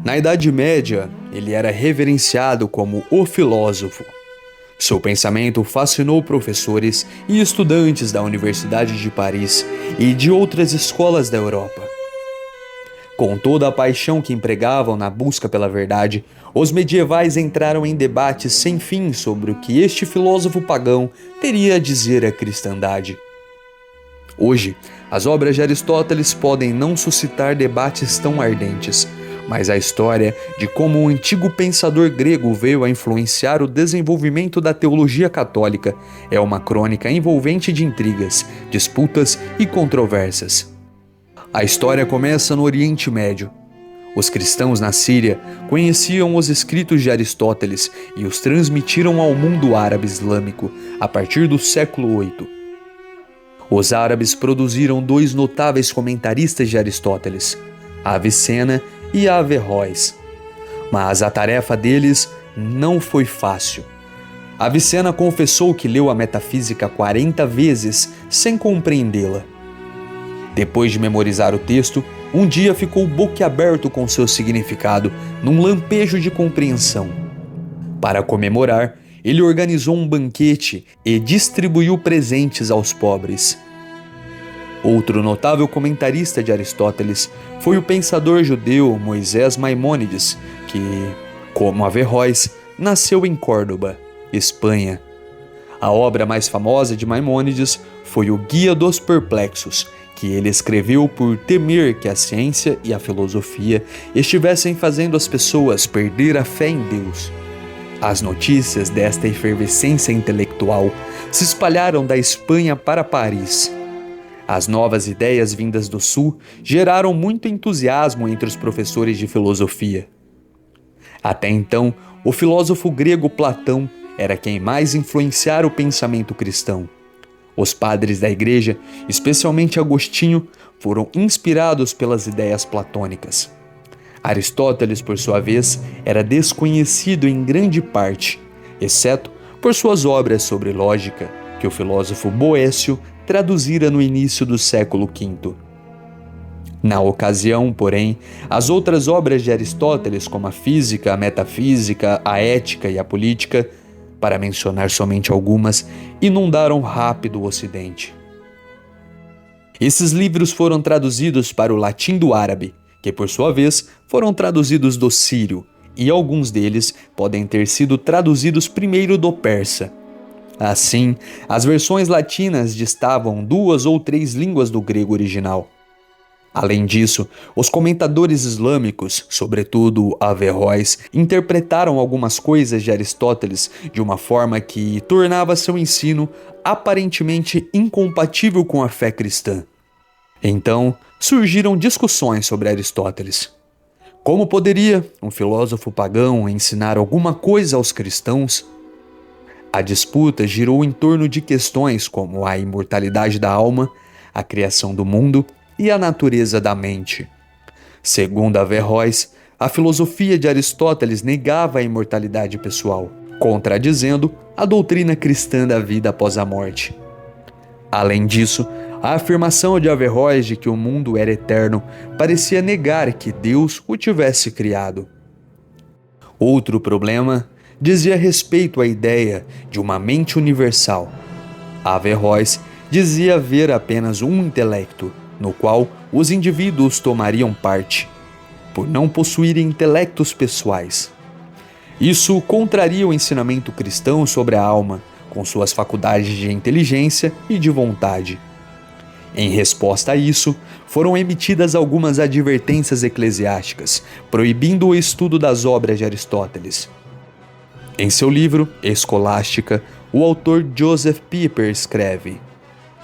Na Idade Média, ele era reverenciado como o filósofo. Seu pensamento fascinou professores e estudantes da Universidade de Paris e de outras escolas da Europa. Com toda a paixão que empregavam na busca pela verdade, os medievais entraram em debates sem fim sobre o que este filósofo pagão teria a dizer à cristandade. Hoje, as obras de Aristóteles podem não suscitar debates tão ardentes, mas a história de como um antigo pensador grego veio a influenciar o desenvolvimento da teologia católica é uma crônica envolvente de intrigas, disputas e controvérsias. A história começa no Oriente Médio. Os cristãos na Síria conheciam os escritos de Aristóteles e os transmitiram ao mundo árabe islâmico a partir do século VIII. Os árabes produziram dois notáveis comentaristas de Aristóteles, Avicena e Averroes. Mas a tarefa deles não foi fácil. Avicena confessou que leu a Metafísica 40 vezes sem compreendê-la. Depois de memorizar o texto, um dia ficou boquiaberto com seu significado, num lampejo de compreensão. Para comemorar, ele organizou um banquete e distribuiu presentes aos pobres. Outro notável comentarista de Aristóteles foi o pensador judeu Moisés Maimônides, que, como Averroes, nasceu em Córdoba, Espanha. A obra mais famosa de Maimônides foi o Guia dos Perplexos, que ele escreveu por temer que a ciência e a filosofia estivessem fazendo as pessoas perder a fé em Deus. As notícias desta efervescência intelectual se espalharam da Espanha para Paris. As novas ideias vindas do Sul geraram muito entusiasmo entre os professores de filosofia. Até então, o filósofo grego Platão era quem mais influenciara o pensamento cristão. Os padres da igreja, especialmente Agostinho, foram inspirados pelas ideias platônicas. Aristóteles, por sua vez, era desconhecido em grande parte, exceto por suas obras sobre lógica, que o filósofo Boécio traduzira no início do século V. Na ocasião, porém, as outras obras de Aristóteles, como a física, a metafísica, a ética e a política, para mencionar somente algumas, inundaram rápido o Ocidente. Esses livros foram traduzidos para o latim do árabe, que por sua vez foram traduzidos do sírio, e alguns deles podem ter sido traduzidos primeiro do persa. Assim, as versões latinas distavam 2 ou 3 línguas do grego original. Além disso, os comentadores islâmicos, sobretudo Averroes, interpretaram algumas coisas de Aristóteles de uma forma que tornava seu ensino aparentemente incompatível com a fé cristã. Então, surgiram discussões sobre Aristóteles. Como poderia um filósofo pagão ensinar alguma coisa aos cristãos? A disputa girou em torno de questões como a imortalidade da alma, a criação do mundo e a natureza da mente. Segundo Averroes, a filosofia de Aristóteles negava a imortalidade pessoal, contradizendo a doutrina cristã da vida após a morte. Além disso, a afirmação de Averroes de que o mundo era eterno parecia negar que Deus o tivesse criado. Outro problema dizia respeito à ideia de uma mente universal. Averroes dizia haver apenas um intelecto, no qual os indivíduos tomariam parte, por não possuírem intelectos pessoais. Isso contraria o ensinamento cristão sobre a alma, com suas faculdades de inteligência e de vontade. Em resposta a isso, foram emitidas algumas advertências eclesiásticas, proibindo o estudo das obras de Aristóteles. Em seu livro, Escolástica, o autor Joseph Pieper escreve: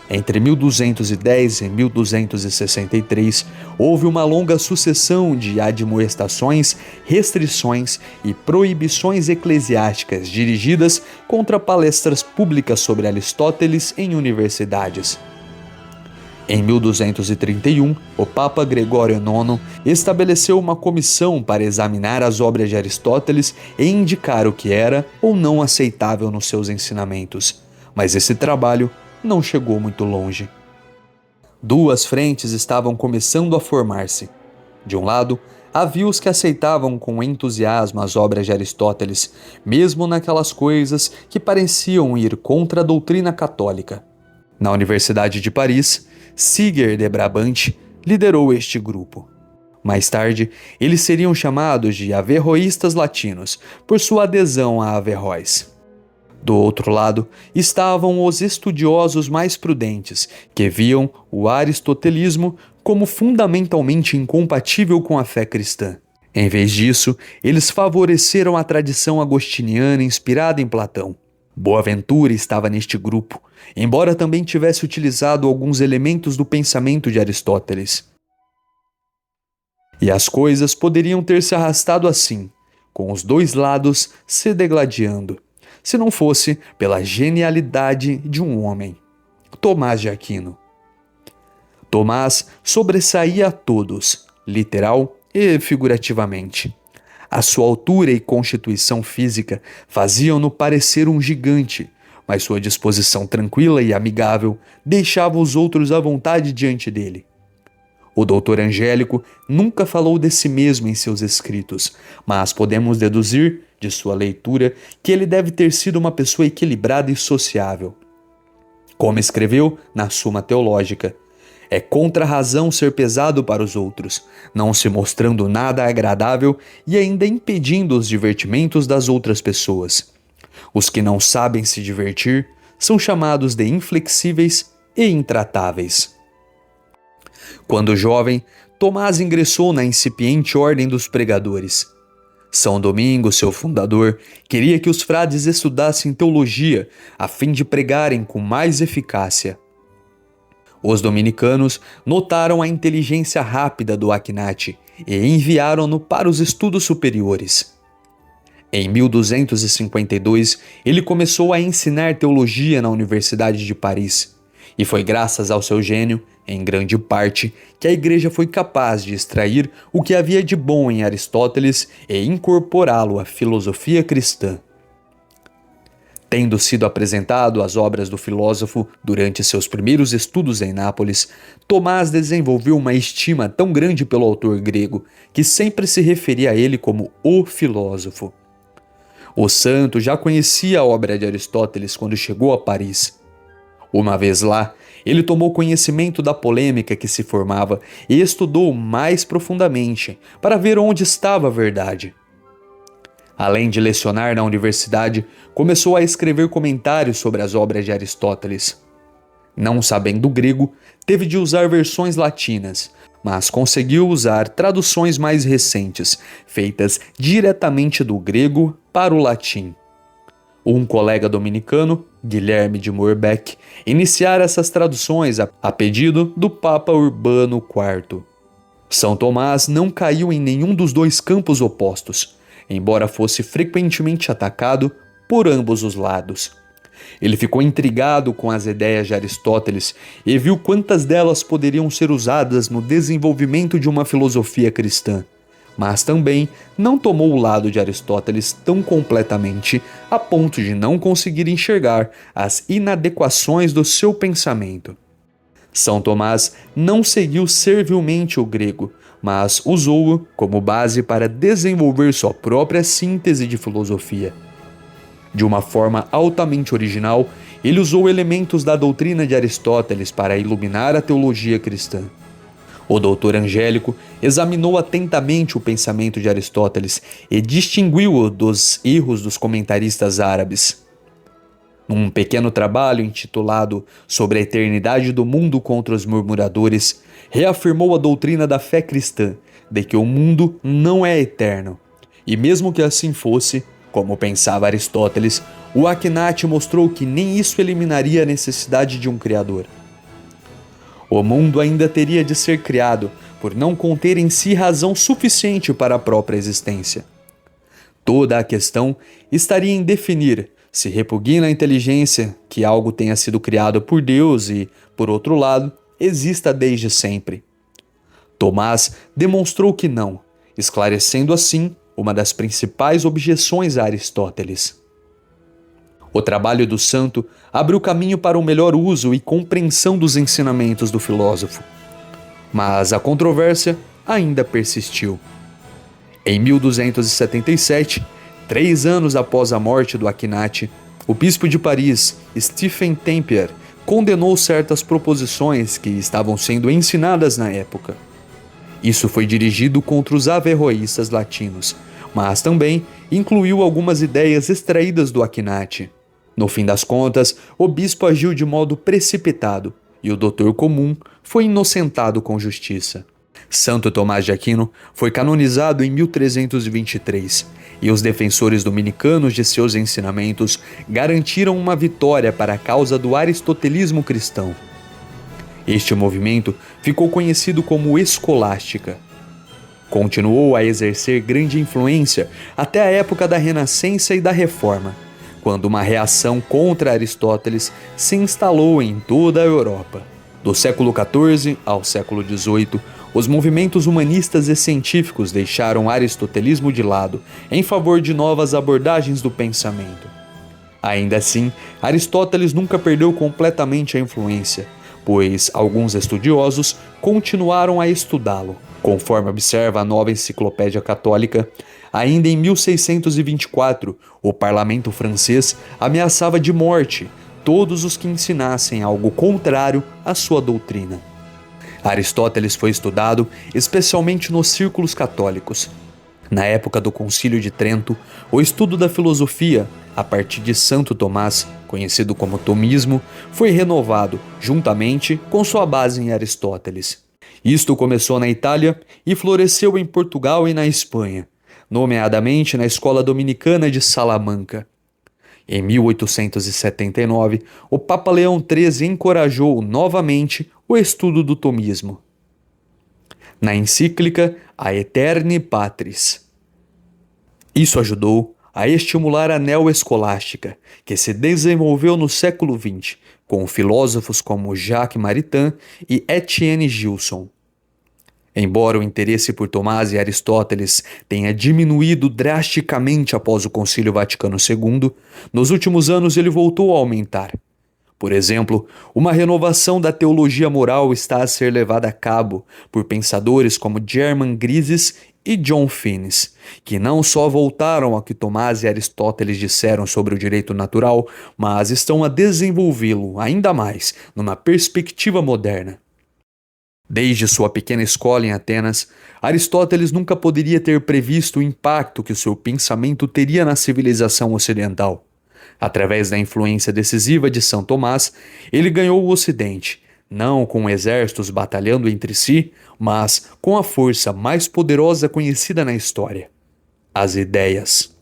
entre 1210 e 1263, houve uma longa sucessão de admoestações, restrições e proibições eclesiásticas dirigidas contra palestras públicas sobre Aristóteles em universidades. Em 1231, o Papa Gregório IX estabeleceu uma comissão para examinar as obras de Aristóteles e indicar o que era ou não aceitável nos seus ensinamentos, mas esse trabalho não chegou muito longe. Duas frentes estavam começando a formar-se. De um lado, havia os que aceitavam com entusiasmo as obras de Aristóteles, mesmo naquelas coisas que pareciam ir contra a doutrina católica. Na Universidade de Paris, Siger de Brabant liderou este grupo. Mais tarde, eles seriam chamados de averroístas latinos, por sua adesão a Averroes. Do outro lado, estavam os estudiosos mais prudentes, que viam o aristotelismo como fundamentalmente incompatível com a fé cristã. Em vez disso, eles favoreceram a tradição agostiniana inspirada em Platão. Boaventura estava neste grupo, embora também tivesse utilizado alguns elementos do pensamento de Aristóteles. E as coisas poderiam ter se arrastado assim, com os dois lados se degladiando, se não fosse pela genialidade de um homem, Tomás de Aquino. Tomás sobressaía a todos, literal e figurativamente. A sua altura e constituição física faziam-no parecer um gigante, mas sua disposição tranquila e amigável deixava os outros à vontade diante dele. O doutor Angélico nunca falou de si mesmo em seus escritos, mas podemos deduzir, de sua leitura, que ele deve ter sido uma pessoa equilibrada e sociável. Como escreveu na Suma Teológica, é contra a razão ser pesado para os outros, não se mostrando nada agradável e ainda impedindo os divertimentos das outras pessoas. Os que não sabem se divertir são chamados de inflexíveis e intratáveis. Quando jovem, Tomás ingressou na incipiente ordem dos pregadores. São Domingos, seu fundador, queria que os frades estudassem teologia a fim de pregarem com mais eficácia. Os dominicanos notaram a inteligência rápida do Akhenaten e enviaram-no para os estudos superiores. Em 1252, ele começou a ensinar teologia na Universidade de Paris, e foi graças ao seu gênio, em grande parte, que a Igreja foi capaz de extrair o que havia de bom em Aristóteles e incorporá-lo à filosofia cristã. Tendo sido apresentado as obras do filósofo durante seus primeiros estudos em Nápoles, Tomás desenvolveu uma estima tão grande pelo autor grego que sempre se referia a ele como o filósofo. O santo já conhecia a obra de Aristóteles quando chegou a Paris. Uma vez lá, ele tomou conhecimento da polêmica que se formava e estudou mais profundamente para ver onde estava a verdade. Além de lecionar na universidade, começou a escrever comentários sobre as obras de Aristóteles. Não sabendo grego, teve de usar versões latinas, mas conseguiu usar traduções mais recentes, feitas diretamente do grego para o latim. Um colega dominicano, Guilherme de Moerbeck, iniciara essas traduções a pedido do Papa Urbano IV. São Tomás não caiu em nenhum dos dois campos opostos, embora fosse frequentemente atacado por ambos os lados. Ele ficou intrigado com as ideias de Aristóteles e viu quantas delas poderiam ser usadas no desenvolvimento de uma filosofia cristã, mas também não tomou o lado de Aristóteles tão completamente a ponto de não conseguir enxergar as inadequações do seu pensamento. São Tomás não seguiu servilmente o grego, mas usou-o como base para desenvolver sua própria síntese de filosofia. De uma forma altamente original, ele usou elementos da doutrina de Aristóteles para iluminar a teologia cristã. O doutor Angélico examinou atentamente o pensamento de Aristóteles e distinguiu-o dos erros dos comentaristas árabes. Num pequeno trabalho intitulado Sobre a Eternidade do Mundo contra os Murmuradores, reafirmou a doutrina da fé cristã, de que o mundo não é eterno. E mesmo que assim fosse, como pensava Aristóteles, o Akhenaten mostrou que nem isso eliminaria a necessidade de um Criador. O mundo ainda teria de ser criado, por não conter em si razão suficiente para a própria existência. Toda a questão estaria em definir se repugna a inteligência que algo tenha sido criado por Deus e, por outro lado, exista desde sempre. Tomás demonstrou que não, esclarecendo assim uma das principais objeções a Aristóteles. O trabalho do santo abriu caminho para um melhor uso e compreensão dos ensinamentos do filósofo. Mas a controvérsia ainda persistiu. Em 1277, 3 anos após a morte do Akhenaten, o bispo de Paris, Stephen Tempier, condenou certas proposições que estavam sendo ensinadas na época. Isso foi dirigido contra os averroístas latinos, mas também incluiu algumas ideias extraídas do Akhenaten. No fim das contas, o bispo agiu de modo precipitado e o doutor comum foi inocentado com justiça. Santo Tomás de Aquino foi canonizado em 1323 e os defensores dominicanos de seus ensinamentos garantiram uma vitória para a causa do aristotelismo cristão. Este movimento ficou conhecido como escolástica. Continuou a exercer grande influência até a época da Renascença e da Reforma, quando uma reação contra Aristóteles se instalou em toda a Europa. Do século XIV ao século XVIII, os movimentos humanistas e científicos deixaram o aristotelismo de lado em favor de novas abordagens do pensamento. Ainda assim, Aristóteles nunca perdeu completamente a influência, pois alguns estudiosos continuaram a estudá-lo. Conforme observa a Nova Enciclopédia Católica, ainda em 1624, o parlamento francês ameaçava de morte todos os que ensinassem algo contrário à sua doutrina. Aristóteles foi estudado especialmente nos círculos católicos. Na época do Concílio de Trento, o estudo da filosofia, a partir de Santo Tomás, conhecido como tomismo, foi renovado juntamente com sua base em Aristóteles. Isto começou na Itália e floresceu em Portugal e na Espanha, nomeadamente na Escola Dominicana de Salamanca. Em 1879, o Papa Leão XIII encorajou novamente o estudo do tomismo. Na encíclica Aeterni Patris. Isso ajudou a estimular a neoescolástica, que se desenvolveu no século XX, com filósofos como Jacques Maritain e Etienne Gilson. Embora o interesse por Tomás e Aristóteles tenha diminuído drasticamente após o Concílio Vaticano II, nos últimos anos ele voltou a aumentar. Por exemplo, uma renovação da teologia moral está a ser levada a cabo por pensadores como German Grises e John Finnis, que não só voltaram ao que Tomás e Aristóteles disseram sobre o direito natural, mas estão a desenvolvê-lo ainda mais numa perspectiva moderna. Desde sua pequena escola em Atenas, Aristóteles nunca poderia ter previsto o impacto que o seu pensamento teria na civilização ocidental. Através da influência decisiva de São Tomás, ele ganhou o Ocidente, não com exércitos batalhando entre si, mas com a força mais poderosa conhecida na história: as ideias.